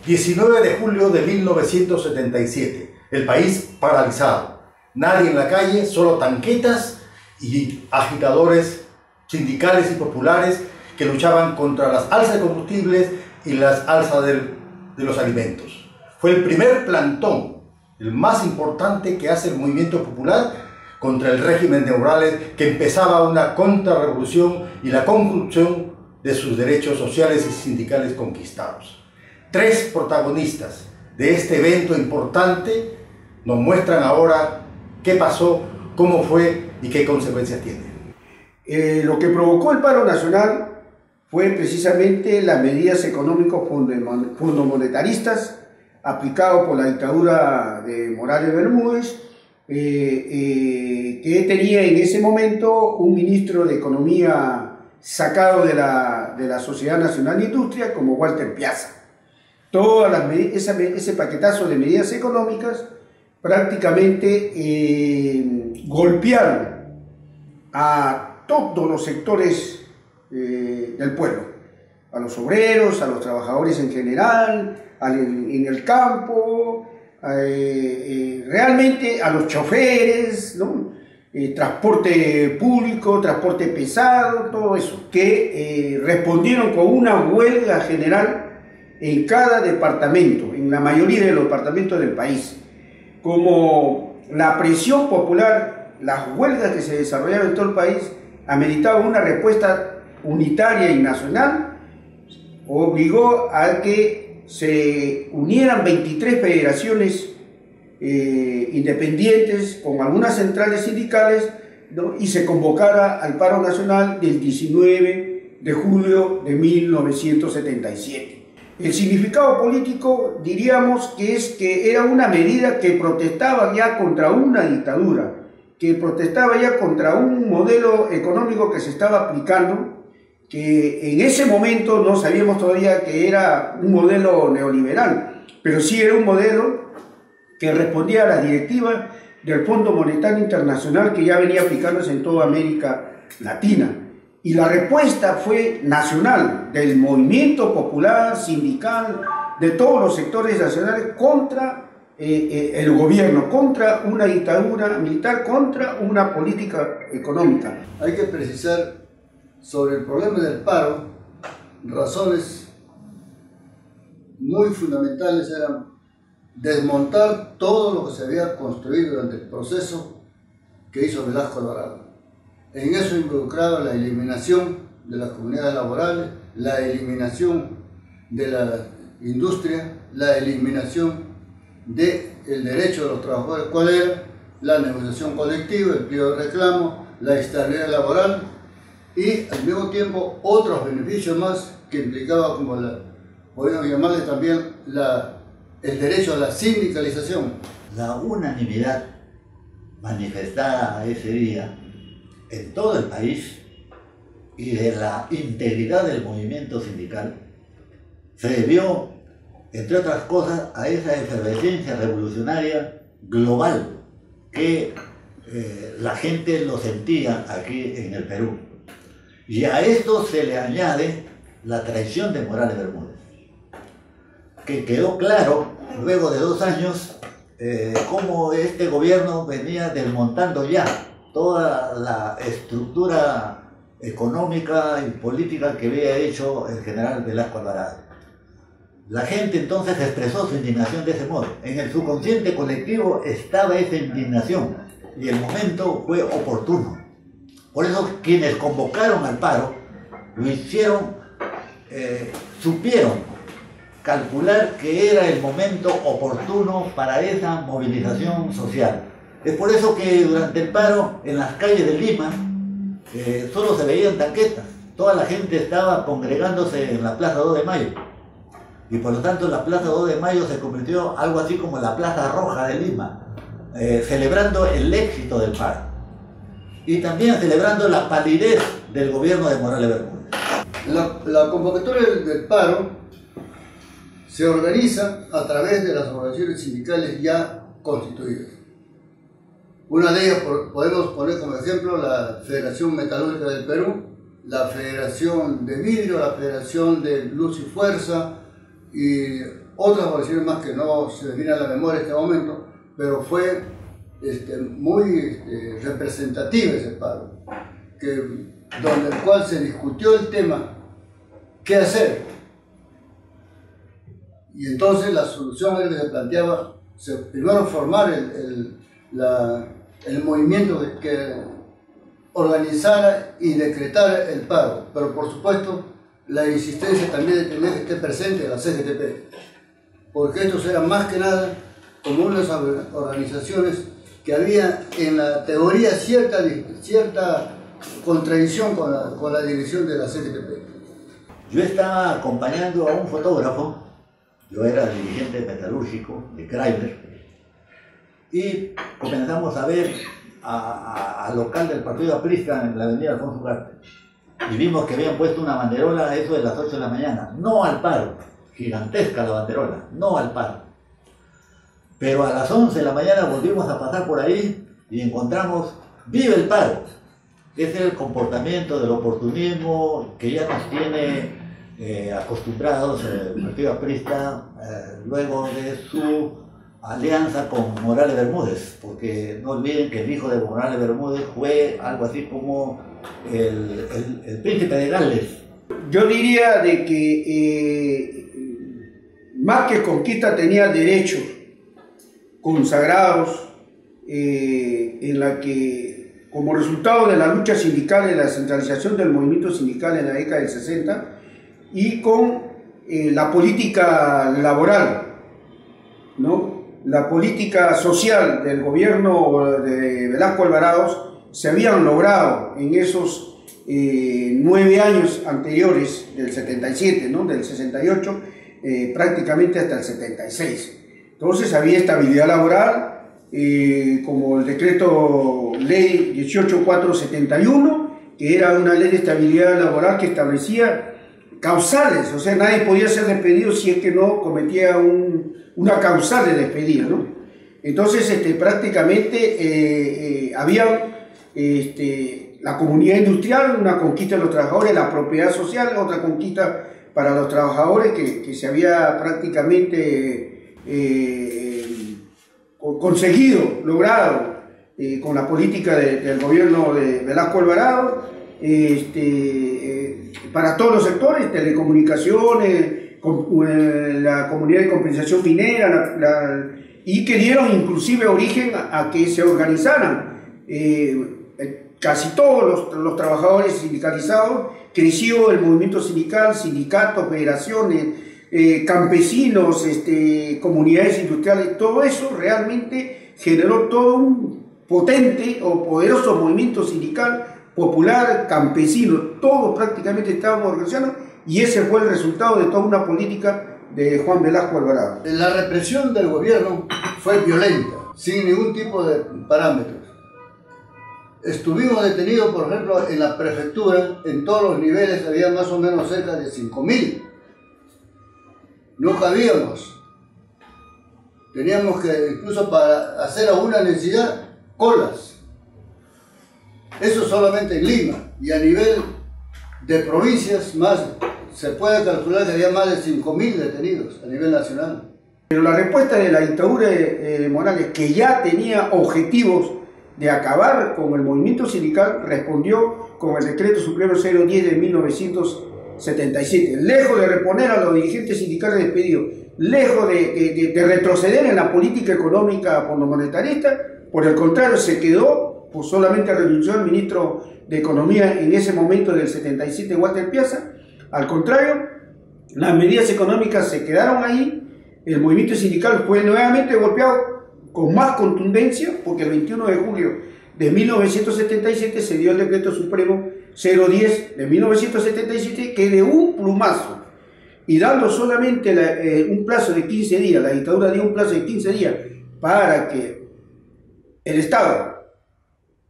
19 de julio de 1977, el país paralizado. Nadie en la calle, solo tanquetas y agitadores sindicales y populares que luchaban contra las alzas de combustibles y las alzas de los alimentos. Fue el primer plantón, el más importante que hace el movimiento popular contra el régimen de Morales, que empezaba una contrarrevolución y la construcción de sus derechos sociales y sindicales conquistados. Tres protagonistas de este evento importante nos muestran ahora qué pasó, cómo fue y qué consecuencias tiene. Lo que provocó el paro nacional fue precisamente las medidas económicas fondomonetaristas aplicadas por la dictadura de Morales Bermúdez, que tenía en ese momento un ministro de Economía sacado de la Sociedad Nacional de Industria como Walter Piazza. Ese paquetazo de medidas económicas prácticamente golpearon a todos los sectores del pueblo, a los obreros, a los trabajadores en general, en el campo, realmente a los choferes, ¿no? Transporte público, transporte pesado, todo eso, que respondieron con una huelga general en cada departamento, en la mayoría de los departamentos del país. Como la presión popular, las huelgas que se desarrollaron en todo el país, ameritaban una respuesta unitaria y nacional, obligó a que se unieran 23 federaciones independientes con algunas centrales sindicales, ¿no? Y se convocara al paro nacional del 19 de julio de 1977. El significado político, diríamos, que era una medida que protestaba ya contra una dictadura, que protestaba ya contra un modelo económico que se estaba aplicando, que en ese momento no sabíamos todavía que era un modelo neoliberal, pero sí era un modelo que respondía a la directiva del Fondo Monetario Internacional que ya venía aplicándose en toda América Latina. Y la respuesta fue nacional, del movimiento popular, sindical, de todos los sectores nacionales contra el gobierno, contra una dictadura militar, contra una política económica. Hay que precisar sobre el problema del paro, razones muy fundamentales eran desmontar todo lo que se había construido durante el proceso que hizo Velasco Alvarado. En eso involucraba la eliminación de las comunidades laborales, la eliminación de la industria, la eliminación del derecho de los trabajadores. ¿Cuál era? La negociación colectiva, el pliego de reclamo, la estabilidad laboral y al mismo tiempo otros beneficios más que implicaba, como podríamos llamarle también el derecho a la sindicalización. La unanimidad manifestada ese día en todo el país y de la integridad del movimiento sindical se debió, entre otras cosas, a esa efervescencia revolucionaria global que la gente lo sentía aquí en el Perú. Y a esto se le añade la traición de Morales Bermúdez, que quedó claro luego de 2 años cómo este gobierno venía desmontando ya toda la estructura económica y política que había hecho el general Velasco Alvarado. La gente entonces expresó su indignación de ese modo. En el subconsciente colectivo estaba esa indignación y el momento fue oportuno. Por eso quienes convocaron al paro lo hicieron, supieron calcular que era el momento oportuno para esa movilización social. Es por eso que durante el paro en las calles de Lima solo se veían tanquetas. Toda la gente estaba congregándose en la Plaza 2 de Mayo. Y por lo tanto la Plaza 2 de Mayo se convirtió algo así como la Plaza Roja de Lima, celebrando el éxito del paro. Y también celebrando la palidez del gobierno de Morales Bermúdez. La convocatoria del paro se organiza a través de las organizaciones sindicales ya constituidas. Una de ellas podemos poner como ejemplo la Federación Metalúrgica del Perú, la Federación de Vidrio, la Federación de Luz y Fuerza y otras organizaciones más que no se me viene a la memoria en este momento, pero fue muy representativa ese paro, donde el cual se discutió el tema, qué hacer. Y entonces la solución era que se planteaba, primero formar el movimiento que organizara y decretara el paro, pero por supuesto la insistencia también de tener que esté presente la CGTP, porque estos eran más que nada como unas organizaciones que había en la teoría cierta contradicción con la dirección de la CGTP. Yo estaba acompañando a un fotógrafo, yo era dirigente metalúrgico de Chrysler, y comenzamos a ver al local del partido aprista en la avenida Alfonso Ugarte, y vimos que habían puesto una banderola a eso de las 8 de la mañana, no al paro, gigantesca la banderola, no al paro. Pero a las 11 de la mañana volvimos a pasar por ahí y encontramos ¡viva el paro! Ese es el comportamiento del oportunismo que ya nos tiene acostumbrados el partido aprista luego de su alianza con Morales Bermúdez, porque no olviden que el hijo de Morales Bermúdez fue algo así como el príncipe de Gales. Yo diría de que más que conquista tenía derechos consagrados en la que, como resultado de la lucha sindical y la centralización del movimiento sindical en la década del 60 y con la política laboral, ¿no? La política social del gobierno de Velasco Alvarado se habían logrado en esos 9 años anteriores del 77, ¿no? Del 68 prácticamente hasta el 76. Entonces había estabilidad laboral, como el decreto ley 18471, que era una ley de estabilidad laboral que establecía causales, o sea, nadie podía ser despedido si es que no cometía una causal de despedida, ¿no? Entonces, prácticamente había la comunidad industrial, una conquista de los trabajadores, la propiedad social, otra conquista para los trabajadores que se había prácticamente conseguido, logrado con la política del gobierno de Velasco Alvarado, para todos los sectores, telecomunicaciones, la comunidad de compensación minera, y que dieron inclusive origen a que se organizaran casi todos los trabajadores sindicalizados. Creció el movimiento sindical, sindicatos, federaciones, campesinos, comunidades industriales. Todo eso realmente generó todo un potente o poderoso movimiento sindical, popular, campesino. Todos prácticamente estábamos organizados, y ese fue el resultado de toda una política de Juan Velasco Alvarado. La represión del gobierno fue violenta, sin ningún tipo de parámetros. Estuvimos detenidos, por ejemplo, en la prefectura, en todos los niveles, había más o menos cerca de 5.000. No cabíamos. Teníamos que, incluso para hacer alguna necesidad, colas. Eso solamente en Lima, y a nivel de provincias más, se puede calcular que había más de 5.000 detenidos a nivel nacional. Pero la respuesta de la dictadura de Morales, que ya tenía objetivos de acabar con el movimiento sindical, respondió con el decreto supremo 010 de 1977. Lejos de reponer a los dirigentes sindicales despedidos, lejos de retroceder en la política económica monetarista, por el contrario, se quedó, pues solamente renunció el ministro de Economía en ese momento del 77, Walter Piazza. Al contrario, las medidas económicas se quedaron ahí, el movimiento sindical fue nuevamente golpeado con más contundencia, porque el 21 de julio de 1977 se dio el decreto supremo 010 de 1977, que de un plumazo, y dando solamente un plazo de 15 días, la dictadura dio un plazo de 15 días para que el Estado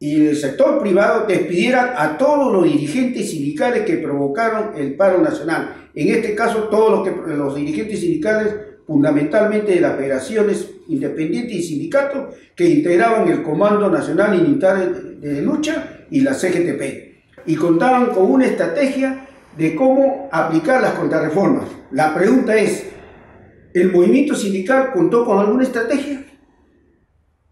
y el sector privado despidieran a todos los dirigentes sindicales que provocaron el paro nacional. En este caso, todos los dirigentes sindicales, fundamentalmente de las federaciones independientes y sindicatos que integraban el Comando Nacional y Militar de Lucha y la CGTP, y contaban con una estrategia de cómo aplicar las contrarreformas. La pregunta es, ¿El movimiento sindical contó con alguna estrategia?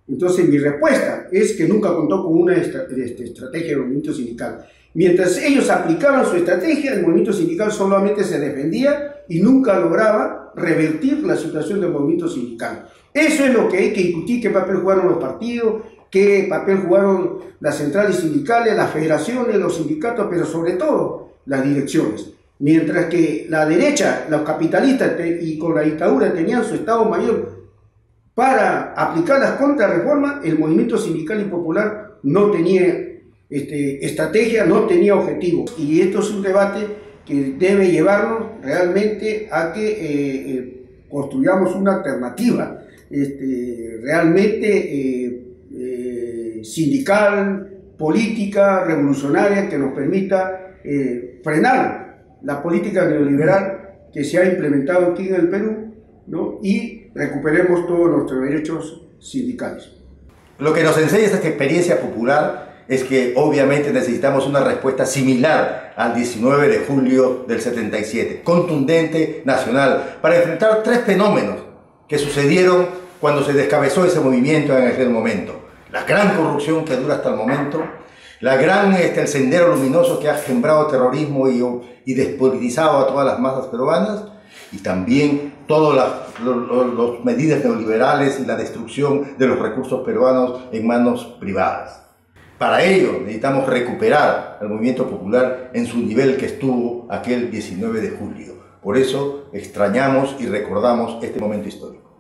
Entonces mi respuesta es que nunca contó con una estrategia del movimiento sindical. Mientras ellos aplicaban su estrategia, el movimiento sindical solamente se defendía y nunca lograba revertir la situación del movimiento sindical. Eso es lo que hay que discutir, qué papel jugaron los partidos, qué papel jugaron las centrales sindicales, las federaciones, los sindicatos, pero sobre todo las direcciones. Mientras que la derecha, los capitalistas y con la dictadura tenían su Estado Mayor para aplicar las contrarreformas, el movimiento sindical y popular no tenía estrategia, no tenía objetivos. Y esto es un debate que debe llevarnos realmente a que construyamos una alternativa realmente sindical, política, revolucionaria, que nos permita frenar la política neoliberal que se ha implementado aquí en el Perú, ¿no? Y recuperemos todos nuestros derechos sindicales. Lo que nos enseña esta experiencia popular es que obviamente necesitamos una respuesta similar al 19 de julio del 77, contundente, nacional, para enfrentar tres fenómenos que sucedieron cuando se descabezó ese movimiento en aquel momento. La gran corrupción que dura hasta el momento, el sendero luminoso que ha sembrado terrorismo y despolitizado a todas las masas peruanas, y también todas las medidas neoliberales y la destrucción de los recursos peruanos en manos privadas. Para ello necesitamos recuperar al movimiento popular en su nivel que estuvo aquel 19 de julio. Por eso extrañamos y recordamos este momento histórico.